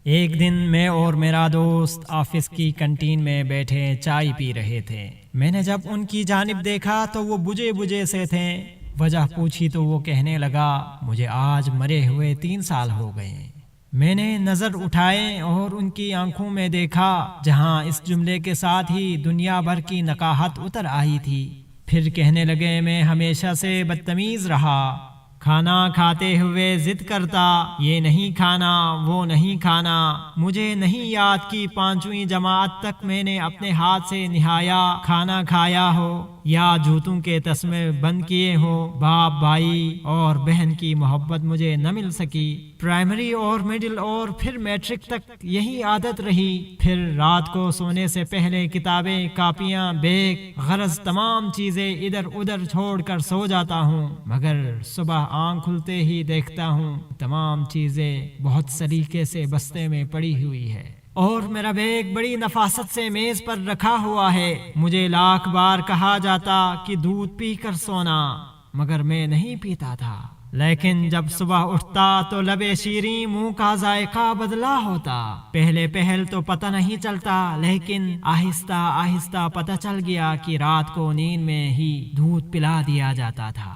ایک دن میں اور میرا دوست آفس کی کنٹین میں بیٹھے چائے پی رہے تھے۔ میں نے جب ان کی جانب دیکھا تو وہ بجھے بجھے سے تھے۔ وجہ پوچھی تو وہ کہنے لگا، مجھے آج مرے ہوئے 3 سال ہو گئے۔ میں نے نظر اٹھائے اور ان کی آنکھوں میں دیکھا، جہاں اس جملے کے ساتھ ہی دنیا بھر کی نقاہت اتر آئی تھی۔ پھر کہنے لگے، میں ہمیشہ سے بدتمیز رہا، کھانا کھاتے ہوئے ضد کرتا، یہ نہیں کھانا وہ نہیں کھانا۔ مجھے نہیں یاد کہ 5ویں جماعت تک میں نے اپنے ہاتھ سے نہایا کھانا کھایا ہو یا جوتوں کے تسمے بند کیے ہو۔ باپ بھائی اور بہن کی محبت مجھے نہ مل سکی۔ پرائمری اور مڈل اور پھر میٹرک تک یہی عادت رہی۔ پھر رات کو سونے سے پہلے کتابیں، کاپیاں، بیگ، غرض تمام چیزیں ادھر ادھر چھوڑ کر سو جاتا ہوں، مگر صبح آنکھ کھلتے ہی دیکھتا ہوں تمام چیزیں بہت سلیقے سے بستے میں پڑی ہوئی ہے، اور میرا بیگ بڑی نفاست سے میز پر رکھا ہوا ہے۔ مجھے لاکھ بار کہا جاتا کہ دودھ پی کر سونا، مگر میں نہیں پیتا تھا۔ لیکن جب صبح اٹھتا تو لب شیریں منہ کا ذائقہ بدلا ہوتا۔ پہلے پہل تو پتہ نہیں چلتا، لیکن آہستہ آہستہ پتہ چل گیا کہ رات کو نیند میں ہی دودھ پلا دیا جاتا تھا۔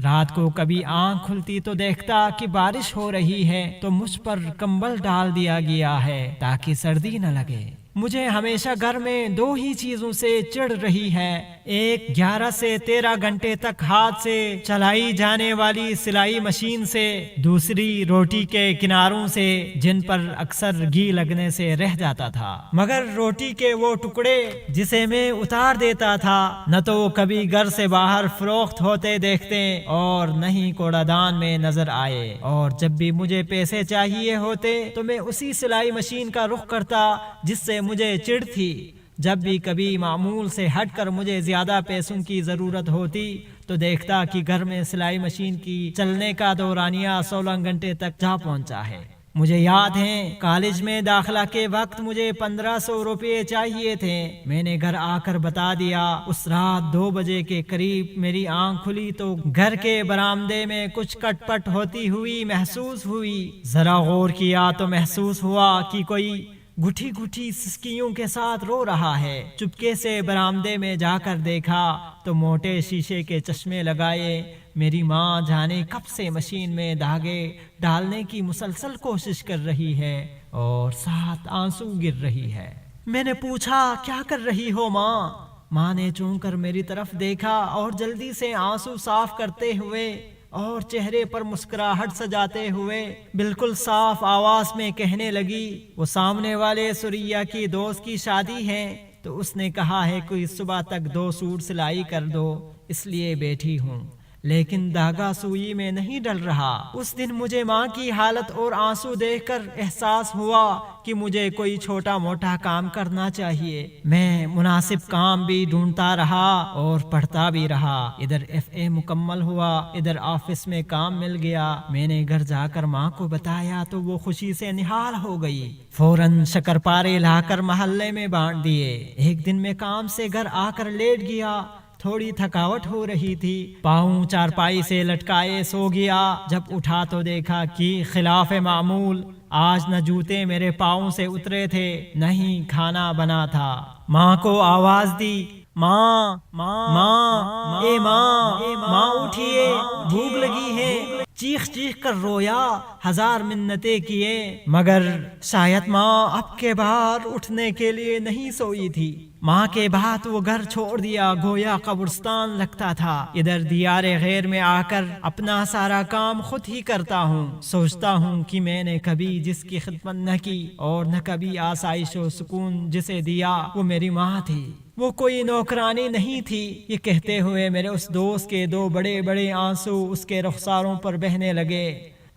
رات کو کبھی آنکھ کھلتی تو دیکھتا کہ بارش ہو رہی ہے تو مجھ پر کمبل ڈال دیا گیا ہے تاکہ سردی نہ لگے۔ مجھے ہمیشہ گھر میں 2 ہی چیزوں سے چڑ رہی ہے، ایک 11 سے 13 گھنٹے تک ہاتھ سے چلائی جانے والی سلائی مشین سے، دوسری روٹی کے کناروں سے جن پر اکثر گھی لگنے سے رہ جاتا تھا۔ مگر روٹی کے وہ ٹکڑے جسے میں اتار دیتا تھا، نہ تو کبھی گھر سے باہر فروخت ہوتے دیکھتے اور نہ ہی کوڑا دان میں نظر آئے، اور جب بھی مجھے پیسے چاہیے ہوتے تو میں اسی سلائی مشین کا رخ کرتا جس سے مجھے چڑ تھی۔ جب بھی کبھی معمول سے ہٹ کر مجھے زیادہ پیسوں کی ضرورت ہوتی تو دیکھتا کہ گھر میں سلائی مشین کی چلنے کا دورانیہ 16 گھنٹے تک جا پہنچا ہے۔ مجھے یاد ہے کالج میں داخلہ کے وقت مجھے 1500 روپے چاہیے تھے۔ میں نے گھر آ کر بتا دیا۔ اس رات 2 بجے کے قریب میری آنکھ کھلی تو گھر کے برآمدے میں کچھ کٹ پٹ ہوتی ہوئی محسوس ہوئی۔ ذرا غور کیا تو محسوس ہوا کہ کوئی گٹھی گٹھی سسکیوں کے ساتھ رو رہا ہے۔ چپکے سے برآمدے میں جا کر دیکھا تو موٹے شیشے کے چشمے لگائے میری ماں جانے کب سے مشین میں دھاگے ڈالنے کی مسلسل کوشش کر رہی ہے اور ساتھ آنسو گر رہی ہے۔ میں نے پوچھا، کیا کر رہی ہو ماں؟ ماں نے چون کر میری طرف دیکھا اور جلدی سے آنسو صاف کرتے ہوئے اور چہرے پر مسکراہٹ سجاتے ہوئے بالکل صاف آواز میں کہنے لگی، وہ سامنے والے سوریا کی دوست کی شادی ہے تو اس نے کہا ہے کہ صبح تک 2 سوٹ سلائی کر دو، اس لیے بیٹھی ہوں، لیکن دھاگا سوئی میں نہیں ڈل رہا۔ اس دن مجھے ماں کی حالت اور آنسو دیکھ کر احساس ہوا کہ مجھے کوئی چھوٹا موٹا کام کرنا چاہیے۔ میں مناسب کام بھی ڈھونڈتا رہا اور پڑھتا بھی رہا۔ ادھر FA مکمل ہوا، ادھر آفس میں کام مل گیا۔ میں نے گھر جا کر ماں کو بتایا تو وہ خوشی سے نہال ہو گئی۔ فوراً شکرپارے لا کر محلے میں بانٹ دیے۔ ایک دن میں کام سے گھر آ کر لیٹ گیا۔ تھوڑی تھکاوٹ ہو رہی تھی، پاؤں چارپائی سے لٹکائے سو گیا۔ جب اٹھا تو دیکھا کہ خلاف معمول آج نہ جوتے میرے پاؤں سے اترے تھے نہ ہی کھانا بنا تھا۔ ماں کو آواز دی، ماں ماں ماں، اے ماں ماں اٹھیے، بھوک لگی ہے۔ چیخ چیخ کر رویا، 1000 منتیں کیے، مگر شاید ماں اب کے بعد اٹھنے کے لیے نہیں سوئی تھی۔ ماں کے بعد وہ گھر چھوڑ دیا، گویا قبرستان لگتا تھا۔ ادھر دیار غیر میں آ کر اپنا سارا کام خود ہی کرتا ہوں۔ سوچتا ہوں کہ میں نے کبھی جس کی خدمت نہ کی اور نہ کبھی آسائش و سکون جسے دیا، وہ میری ماں تھی، وہ کوئی نوکرانی نہیں تھی۔ یہ کہتے ہوئے میرے اس دوست کے 2 بڑے بڑے آنسو اس کے رخساروں پر بہنے لگے۔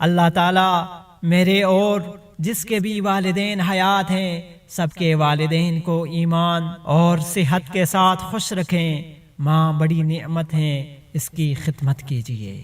اللہ تعالیٰ میرے اور جس کے بھی والدین حیات ہیں، سب کے والدین کو ایمان اور صحت کے ساتھ خوش رکھیں۔ ماں بڑی نعمت ہے، اس کی خدمت کیجیے۔